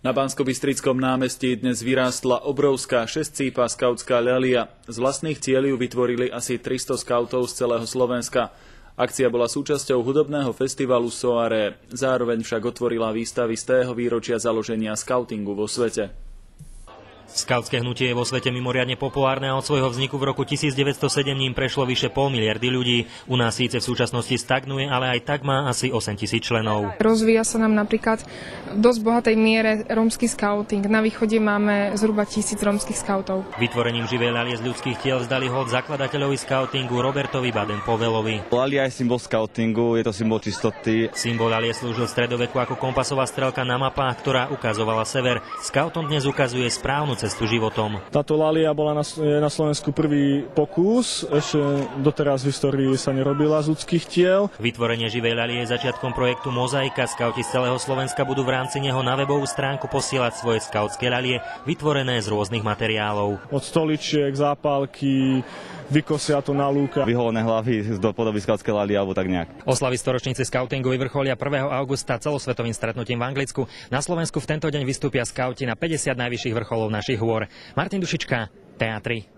Na Banskobystrickom námestí dnes vyrástla obrovská 6-cípa skautská ľalia. Z vlastných cieľ ju vytvorili asi 300 skautov z celého Slovenska. Akcia bola súčasťou hudobného festivalu Soaré. Zároveň však otvorila výstavy z tého výročia založenia skautingu vo svete. Skautské hnutie je vo svete mimoriadne populárne a od svojho vzniku v roku 1907 ním prešlo vyše 500 000 ľudí. U nás síce v súčasnosti stagnuje, ale aj tak má asi 8 000 členov. Rozvíja sa nám napríklad v dosť bohatej miere rómsky skauting. Na východe máme zhruba 1000 rómskych skautov. Vytvorením živej ľalie z ľudských tiel vzdali hold zakladateľovi skautingu Robertovi Baden-Powelovi. Ľalia je symbol skautingu, je to symbol čistoty. Symbol ľalie slúžil v stredoveku ako kompasová strelka na mapách, ktorá ukazovala sever. Skautom dnes ukazuje správnu cestu životom. Táto ľalia bola na Slovensku prvý pokus, ešte doteraz v histórii sa nerobila z ľudských tiel. Vytvorenie živej ľalie je začiatkom projektu Mozaika. Skauti z celého Slovenska budú v rámci neho na webovú stránku posielať svoje skautské ľalie, vytvorené z rôznych materiálov. Od stoličiek, zápalky, vykosia to na lúka. Vyholené hlavy do podoby skautské ľalie alebo tak nejak. Oslavy storočnice skautingu vyvrcholia 1. augusta celosvetovým stretnutím v Anglicku. Na Slovensku v tento deň vystúpia skauti na 50 najvyšších vrcholov našich hôr. Martin Dušička, TA3.